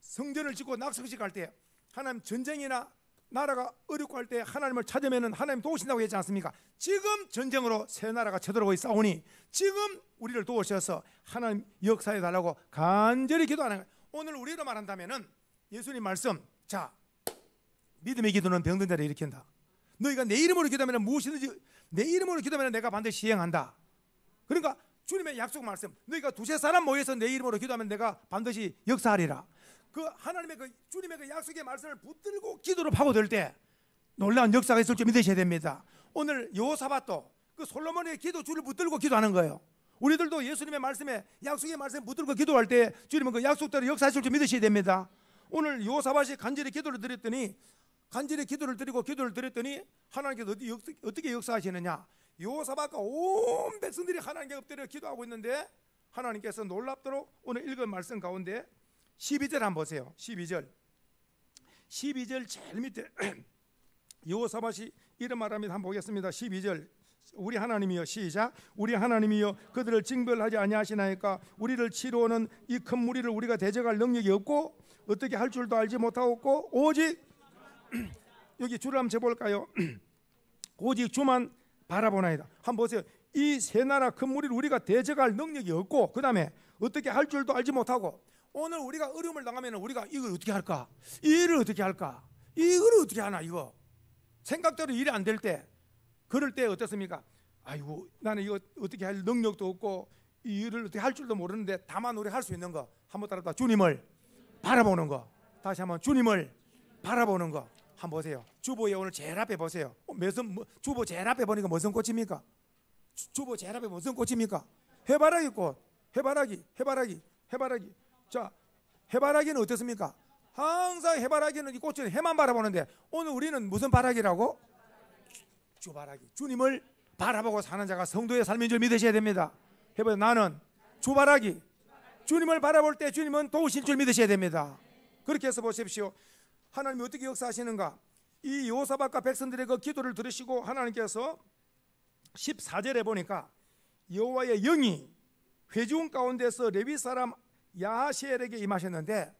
성전을 짓고 낙성식 할 때 하나님 전쟁이나 나라가 어렵고 할 때 하나님을 찾으면 하나님 도우신다고 했지 않습니까? 지금 전쟁으로 새 나라가 쳐들어오고 있사오니 지금 우리를 도우셔서 하나님 역사해 달라고 간절히 기도하는 거예요. 오늘 우리로 말한다면 예수님 말씀, 자, 믿음의 기도는 병든 자를 일으킨다. 너희가 내 이름으로 기도하면 무엇이든지 내 이름으로 기도하면 내가 반드시 시행한다. 그러니까 주님의 약속 말씀, 너희가 두세 사람 모여서 내 이름으로 기도하면 내가 반드시 역사하리라. 그 하나님의 그 주님의 그 약속의 말씀을 붙들고 기도로 파고들 때 놀라운 역사가 있을 줄 믿으셔야 됩니다. 오늘 여호사밧도 그 솔로몬의 기도 줄을 붙들고 기도하는 거예요. 우리들도 예수님의 말씀에, 약속의 말씀에 붙들고 기도할 때 주님은 그 약속대로 역사하실 줄 믿으셔야 됩니다. 오늘 여호사밧이 간절히 기도를 드렸더니 하나님께서 어떻게 역사하시느냐? 여호사밧과 온 백성들이 하나님께 엎드려 기도하고 있는데 하나님께서 놀랍도록 오늘 읽은 말씀 가운데 12절 한번 보세요. 12절 제일 밑에 여호사밧이 이런 말합니다. 한번 보겠습니다. 12절 우리 하나님이여, 시작. 우리 하나님이여 그들을 징벌하지 아니하시나이까. 우리를 치러오는 이 큰 무리를 우리가 대적할 능력이 없고 어떻게 할 줄도 알지 못하고 오직 여기 주를 한번 재볼까요? 오직 주만 바라보나이다. 한번 보세요. 이 세 나라 큰 무리를 우리가 대적할 능력이 없고 그 다음에 어떻게 할 줄도 알지 못하고, 오늘 우리가 어려움을 당하면 우리가 이걸 어떻게 할까? 이 일을 어떻게 할까? 이걸 어떻게 하나? 이거 생각대로 일이 안 될 때, 그럴 때 어떻습니까? 아이고 나는 이거 어떻게 할 능력도 없고 이 일을 어떻게 할 줄도 모르는데, 다만 우리 할 수 있는 거 한번 따라다 주님을 바라보는 거. 다시 한번 주님을 바라보는 거 한번 보세요. 주보에 오늘 제일 앞에 보세요. 주보 제일 앞에 보니까 무슨 꽃입니까? 주보 제일 앞에 무슨 꽃입니까? 해바라기 꽃. 해바라기. 자, 해바라기는 어떻습니까? 항상 해바라기는 이 꽃은 해만 바라보는데, 오늘 우리는 무슨 바라기라고? 주바라기. 주님을 바라보고 사는 자가 성도의 삶인 줄 믿으셔야 됩니다. 해보세요. 나는 주바라기. 주님을 바라볼 때 주님은 도우실 줄 믿으셔야 됩니다. 그렇게 해서 보십시오. 하나님이 어떻게 역사하시는가? 이 여호사밧과 백성들의 그 기도를 들으시고 하나님께서 14절에 보니까 여호와의 영이 회중 가운데서 레위 사람 야하시엘에게 임하셨는데,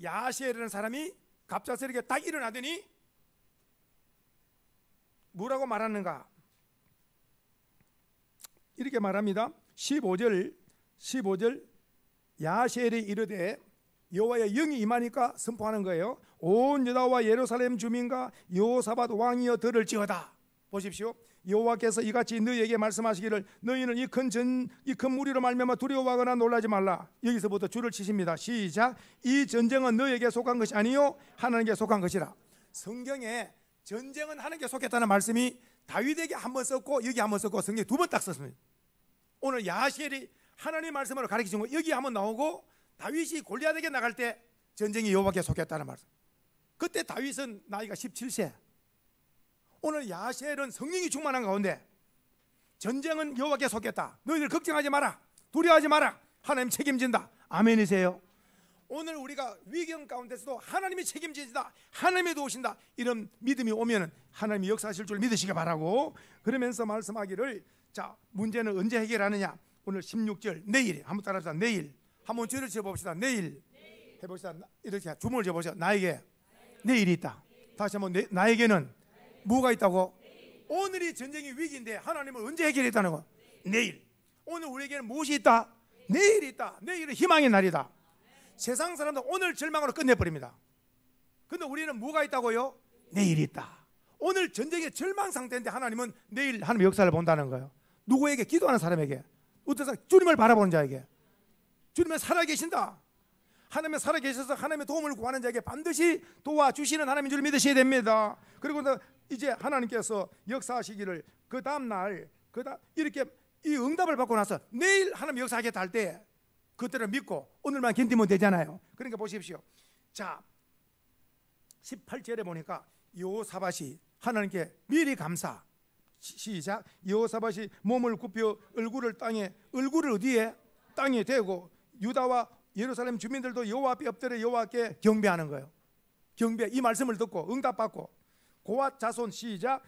야하시엘이라는 사람이 갑작스럽게 딱 일어나더니 뭐라고 말하는가? 이렇게 말합니다. 15절 야하시엘이 이르되 여호와의 영이 임하니까 선포하는 거예요. 온 유다와 예루살렘 주민과 여호사밧 왕이여 들을지어다. 보십시오. 여호와께서 이같이 너희에게 말씀하시기를 너희는 이 큰 무리로 말미암아 두려워하거나 놀라지 말라. 여기서부터 줄을 치십니다. 시작. 이 전쟁은 너희에게 속한 것이 아니요 하나님께 속한 것이라. 성경에 전쟁은 하나님께 속했다는 말씀이 다윗에게 한 번 썼고 여기 한 번 썼고 성경에 두 번 딱 썼습니다. 오늘 야하시엘이 하나님 말씀으로 가르치신 거 여기 한번 나오고, 다윗이 골리앗에게 나갈 때 전쟁이 여호와께 속했다는 말씀. 그때 다윗은 나이가 17세. 오늘 야하시엘은 성령이 충만한 가운데 전쟁은 여호와께 속했다. 너희들 걱정하지 마라. 두려워하지 마라. 하나님 책임진다. 아멘이세요. 오늘 우리가 위경 가운데서도 하나님이 책임진다. 하나님이 도우신다. 이런 믿음이 오면 하나님이 역사하실 줄 믿으시기 바라고, 그러면서 말씀하기를, 자, 문제는 언제 해결하느냐? 오늘 16절 내일 한번 따라합시다. 내일 한번 줄을 지어봅시다. 내일 해봅시다. 이렇게 주문을 지어보시다. 나에게 내일이 있다. 다시 한번 나에게는 뭐가 있다고? 오늘이 전쟁의 위기인데 하나님은 언제 해결했다는 거? 내일. 오늘 우리에게는 무엇이 있다? 내일이 있다. 내일은 희망의 날이다. 세상 사람들 오늘 절망으로 끝내버립니다. 근데 우리는 뭐가 있다고요? 내일이 있다. 오늘 전쟁의 절망 상태인데 하나님은 내일 하나님의 역사를 본다는 거예요. 누구에게? 기도하는 사람에게. 어떤 사람? 주님을 바라보는 자에게. 주님은 살아계신다. 하나님은 살아계셔서 하나님의 도움을 구하는 자에게 반드시 도와주시는 하나님인 줄 믿으셔야 됩니다. 그리고 이제 하나님께서 역사하시기를 그 다음날 이렇게 이 응답을 받고 나서 내일 하나님 역사하겠다 할 때 그때를 믿고 오늘만 견디면 되잖아요. 그러니까 보십시오. 자, 18절에 보니까 여호사밧이 하나님께 미리 감사. 시작. 여호사밧이 몸을 굽혀 얼굴을 어디에? 땅에 대고 유다와 예루살렘 주민들도 여호와 앞에 엎드려 여호와께 경배하는 거예요. 경배. 이 말씀을 듣고 응답받고 고핫 자손, 시작.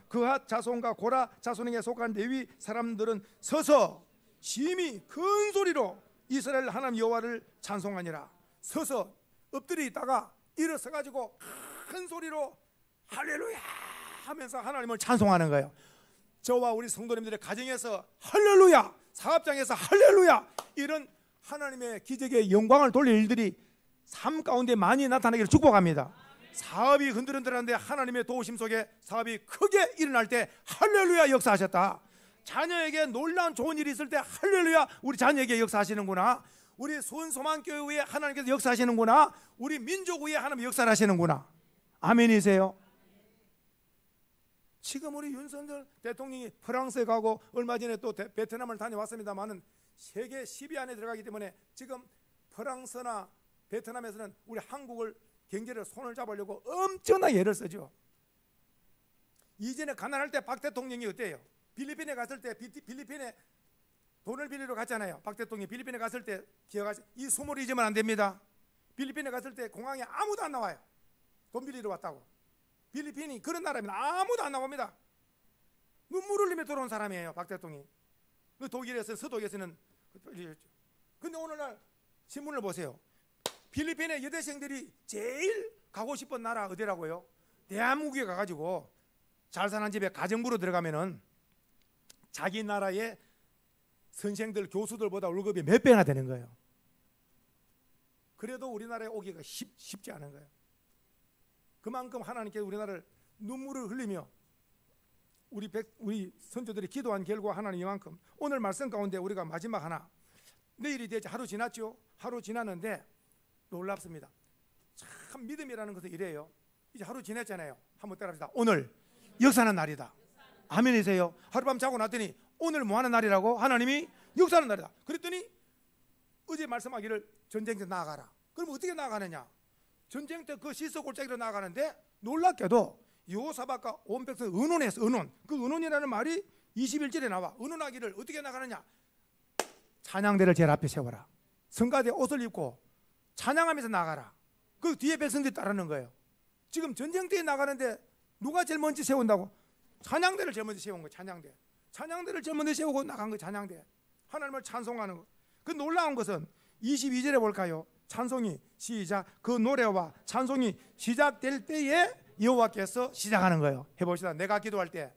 그핫 자손과 고라 자손에게 속한 레위 사람들은 서서 심히 큰 소리로 이스라엘 하나님 여호와를 찬송하니라. 서서 엎드려 있다가 일어서 가지고 큰 소리로 할렐루야 하면서 하나님을 찬송하는 거예요. 저와 우리 성도님들의 가정에서 할렐루야, 사업장에서 할렐루야, 이런 하나님의 기적의 영광을 돌릴 일들이 삶 가운데 많이 나타나기를 축복합니다. 사업이 흔들흔들한데 하나님의 도우심 속에 사업이 크게 일어날 때 할렐루야 역사하셨다. 자녀에게 놀라운 좋은 일이 있을 때 할렐루야 우리 자녀에게 역사하시는구나. 우리 수원소망교회 위에 하나님께서 역사하시는구나. 우리 민족 위에 하나님 역사를 하시는구나. 아멘이세요. 지금 우리 윤석열 대통령이 프랑스에 가고 얼마 전에 또 베트남을 다녀왔습니다만은 세계 10위 안에 들어가기 때문에 지금 프랑스나 베트남에서는 우리 한국을 경제를 손을 잡으려고 엄청나게 애를 쓰죠. 이전에 가난할 때 박 대통령이 어때요? 필리핀에 갔을 때 필리핀에 돈을 빌리러 갔잖아요. 박 대통령이 필리핀에 갔을 때 기억하세요? 이 소문을 잊으면 안 됩니다. 필리핀에 갔을 때 공항에 아무도 안 나와요. 돈 빌리러 왔다고. 필리핀이 그런 나라입니다. 아무도 안 나옵니다. 눈물을 흘리며 돌아온 사람이에요, 박 대통령이. 그 독일에서, 서독에서는 근데 오늘날 신문을 보세요. 필리핀의 여대생들이 제일 가고 싶은 나라 어디라고요? 대한민국에 가가지고 잘 사는 집에 가정부로 들어가면은 자기 나라의 선생들, 교수들보다 월급이 몇 배나 되는 거예요. 그래도 우리나라에 오기가 쉽지 않은 거예요. 그만큼 하나님께서 우리나라를 눈물을 흘리며 우리 선조들이 기도한 결과 하나님 이만큼. 오늘 말씀 가운데 우리가 마지막 하나, 내일이 되지 하루 지났죠. 하루 지났는데 놀랍습니다. 참 믿음이라는 것은 이래요. 이제 하루 지났잖아요. 한번 따라합시다. 오늘 역사하는 날이다. 아멘이세요? 하룻밤 자고 났더니 오늘 뭐 하는 날이라고? 하나님이 역사하는 날이다. 그랬더니 어제 말씀하기를 전쟁터 나아가라. 그럼 어떻게 나아가느냐? 전쟁터 그 시서 골짜기로 나아가는데 놀랍게도 여호사밧과 온 백성 의논했어. 의논. 그 의논이라는 말이 21절에 나와. 의논하기를 어떻게 나가느냐? 찬양대를 제일 앞에 세워라. 성가대 옷을 입고 찬양하면서 나가라. 그 뒤에 백성들이 따르는 거예요. 지금 전쟁터에 나가는데 누가 제일 먼저 세운다고? 찬양대를 제일 먼저 세운 거예요. 찬양대. 찬양대를 제일 먼저 세우고 나간 거예요. 찬양대. 하나님을 찬송하는 거. 그 놀라운 것은 22절에 볼까요? 찬송이 시작. 그 노래와 찬송이 시작될 때에 여호와께서 시작하는 거예요. 해봅시다. 내가 기도할 때,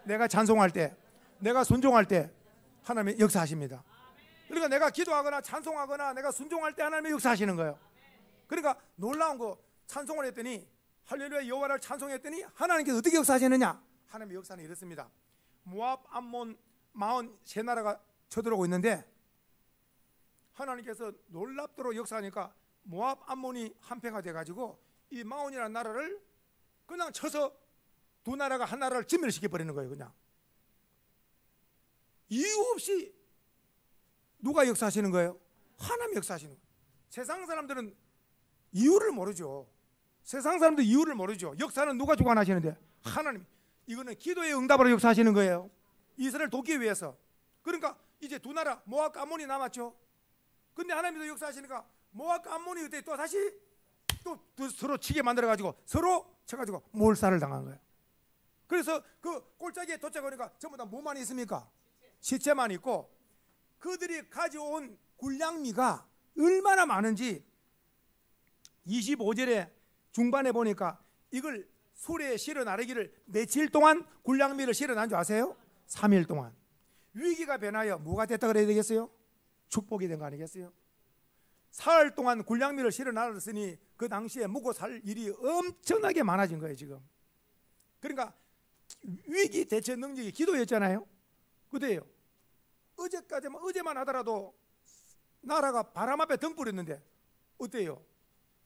내가 찬송할 때, 내가 순종할 때 하나님이 역사하십니다. 그러니까 내가 기도하거나 찬송하거나 내가 순종할 때 하나님이 역사하시는 거예요. 그러니까 놀라운 거, 찬송을 했더니 할렐루야 여호와를 찬송했더니 하나님께서 어떻게 역사하시느냐? 하나님의 역사는 이렇습니다. 모압, 암몬, 마온 세 나라가 쳐들어오고 있는데 하나님께서 놀랍도록 역사하니까 모압, 암몬이 한패가 돼가지고 이 마온이라는 나라를 그냥 쳐서 두 나라가 한 나라를 진멸시켜버리는 거예요. 그냥 이유 없이 누가 역사하시는 거예요? 하나님이 역사하시는 거예요. 세상 사람들은 이유를 모르죠. 세상 사람들 이유를 모르죠. 역사는 누가 주관하시는데? 하나님. 이거는 기도의 응답으로 역사하시는 거예요. 이스라엘 돕기 위해서. 그러니까 이제 두 나라 모압과 암몬이 남았죠. 근데 하나님도 역사하시니까 모압과 암몬이 그때 또 다시 또 서로 치게 만들어가지고 서로 쳐가지고 몰살을 당한 거예요. 그래서 그 골짜기에 도착하니까 전부 다 뭐만 있습니까? 시체만 있고 그들이 가져온 군량미가 얼마나 많은지 25절에 중반에 보니까 이걸 수레에 실어 나르기를 며칠 동안 군량미를 실어 난 줄 아세요? 3일 동안. 위기가 변하여 뭐가 됐다 그래야 되겠어요? 축복이 된 거 아니겠어요? 사흘 동안 군량미를 실어 나르으니 그 당시에 먹고 살 일이 엄청나게 많아진 거예요. 지금. 그러니까 위기 대처 능력이 기도였잖아요. 그때요. 어제만 하더라도 나라가 바람 앞에 등 뿌렸는데 어때요?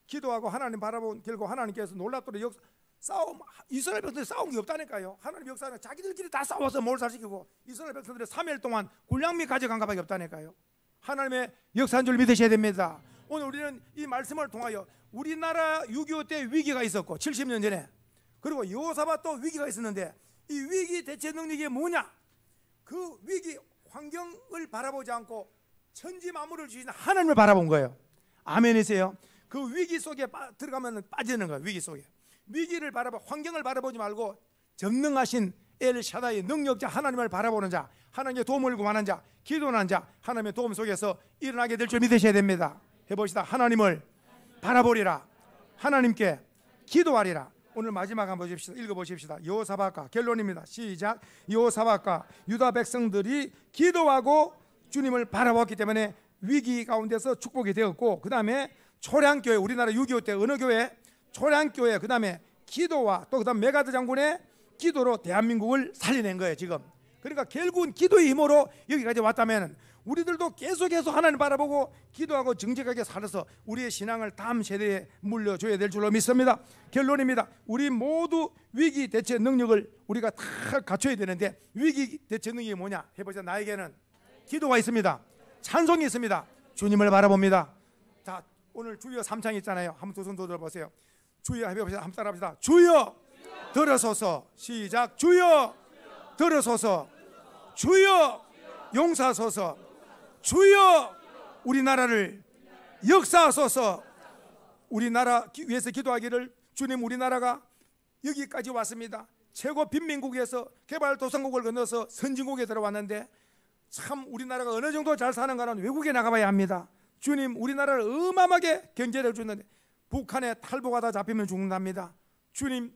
기도하고 하나님 바라본 결과 하나님께서 놀랍도록 싸움, 이스라엘 백성들이 싸운 게 없다니까요. 하나님 역사는 자기들끼리 다 싸워서 몰살시키고 이스라엘 백성들이 3일 동안 군량미 가져간 것밖에 없다니까요. 하나님의 역사인 줄 믿으셔야 됩니다. 오늘 우리는 이 말씀을 통하여 우리나라 6.25 때 위기가 있었고 70년 전에, 그리고 여호사밧도 위기가 있었는데 이 위기 대처 능력이 뭐냐? 그 위기 환경을 바라보지 않고 천지 만물을 주신 하나님을 바라본 거예요. 아멘이세요? 그 위기 속에 들어가면 빠지는 거예요. 위기 속에. 위기를 환경을 바라보지 말고 전능하신 엘샤다이 능력자 하나님을 바라보는 자, 하나님의 도움을 구하는 자, 기도하는 자, 하나님의 도움 속에서 일어나게 될 줄 믿으셔야 됩니다. 해봅시다. 하나님을 바라보리라. 하나님께 기도하리라. 오늘 마지막 한번 읽어보십시다. 여호사밧과 결론입니다. 시작. 여호사밧과 유다 백성들이 기도하고 주님을 바라보았기 때문에 위기 가운데서 축복이 되었고, 그 다음에 초량교회, 우리나라 6.25 때 어느 교회? 초량교회, 그 다음에 기도와 또 그 다음 메가드 장군의 기도로 대한민국을 살려낸 거예요. 지금. 그러니까 결국은 기도의 힘으로 여기까지 왔다면 우리들도 계속해서 하나님 바라보고 기도하고 정직하게 살아서 우리의 신앙을 다음 세대에 물려줘야 될 줄로 믿습니다. 결론입니다. 우리 모두 위기 대처 능력을 우리가 다 갖춰야 되는데, 위기 대처 능력이 뭐냐 해보자. 나에게는 기도가 있습니다. 찬송이 있습니다. 주님을 바라봅니다. 자, 오늘 주여 3창 있잖아요. 한번 두 손 더 들어보세요. 주여 해봅시다. 한번 따라합시다. 주여 들어서서. 시작. 주여 들어서서. 주여 용서하소서. 주여 우리나라를 역사하소서. 우리나라 위해서 기도하기를, 주님 우리나라가 여기까지 왔습니다. 최고 빈민국에서 개발도상국을 건너서 선진국에 들어왔는데 참 우리나라가 어느 정도 잘 사는가는 외국에 나가봐야 합니다. 주님 우리나라를 어마어마하게 경제를 주는데 북한에 탈북하다 잡히면 죽는답니다. 주님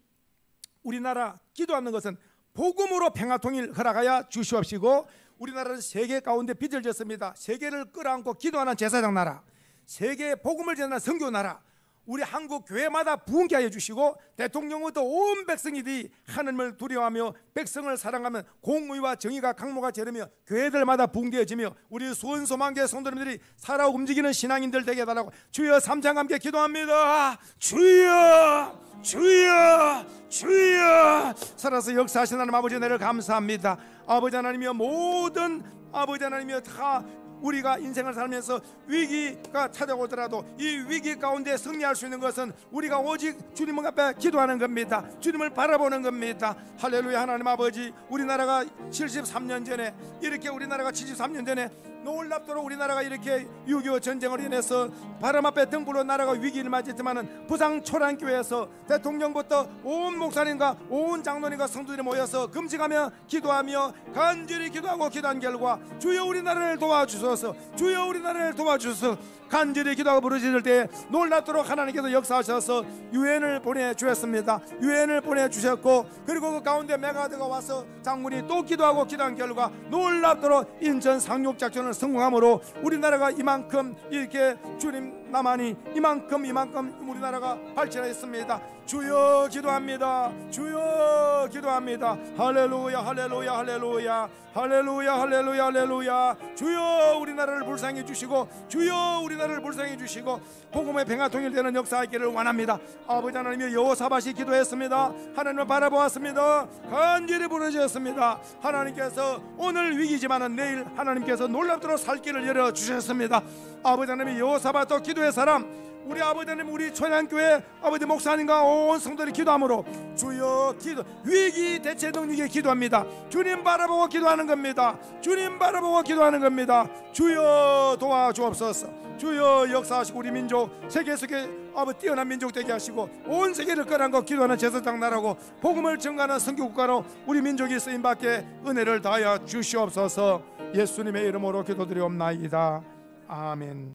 우리나라 기도하는 것은 복음으로 평화통일 허락하여 주시옵시고, 우리나라는 세계 가운데 빚을 졌습니다. 세계를 끌어안고 기도하는 제사장 나라, 세계에 복음을 전하는 선교 나라, 우리 한국 교회마다 부흥케 하여 주시고, 대통령부터 온 백성이들이 하나님을 두려워하며 백성을 사랑하면 공의와 정의가 강모가 저르며 교회들마다 부흥되어지며 우리 수원소망교회 성도님들이 살아 움직이는 신앙인들 되게 해달라고 주여 삼창 함께 기도합니다. 주여 주여 주여. 살아서 역사하신 하나님 아버지 은혜를 감사합니다. 아버지 하나님이여, 모든 아버지 하나님이여 다 우리가 인생을 살면서 위기가 찾아오더라도 이 위기 가운데 승리할 수 있는 것은 우리가 오직 주님 앞에 기도하는 겁니다. 주님을 바라보는 겁니다. 할렐루야. 하나님 아버지, 우리나라가 73년 전에 이렇게, 우리나라가 73년 전에 놀랍도록 우리나라가 이렇게 6.25 전쟁을 인해서 바람 앞에 등불로 나라가 위기를 맞았지만은 부상 초란교회에서 대통령부터 온 목사님과 온 장로님과 성도들이 모여서 금식하며 기도하며 간절히 기도하고 기도한 결과 주여 우리나라를 도와주소서, 주여 우리나라를 도와주소서 간절히 기도하고 부르짖을 때 놀랍도록 하나님께서 역사하셔서 유엔을 보내주셨습니다. 유엔을 보내주셨고, 그리고 그 가운데 메가드가 와서 장군이 또 기도하고 기도한 결과 놀랍도록 인천 상륙작전을 성공함으로 우리나라가 이만큼 이렇게 주님 나만이 이만큼 우리나라가 발전했습니다. 주여 기도합니다. 주여 기도합니다. 할렐루야 할렐루야 할렐루야 할렐루야 할렐루야 할렐루야. 주여 우리나라를 불쌍히 주시고, 주여 우리나라를 불쌍히 주시고 복음의 평화 통일되는 역사하기를 원합니다. 아버지 하나님이 여호사밧이 기도했습니다. 하나님을 바라보았습니다. 간절히 부르짖었습니다. 하나님께서 오늘 위기지만은 내일 하나님께서 놀랍도록 살 길을 열어주셨습니다. 아버지 하나님이 여호사밧도 기도의 사람, 우리 아버지 하나님, 우리 초량교회 아버지 목사님과 온 성도들이 기도함으로 주여 기도, 위기 대체 능력에 기도합니다. 주님 바라보고 기도하는 겁니다. 주님 바라보고 기도하는 겁니다. 주여 도와주옵소서. 주여 역사하시고 우리 민족 세계 속에 아버지 뛰어난 민족 되게 하시고 온 세계를 끌어안고 기도하는 제사장 나라고 복음을 전가하는 선교국가로 우리 민족이 쓰임받게 은혜를 다하여 주시옵소서. 예수님의 이름으로 기도드리옵나이다. 아멘.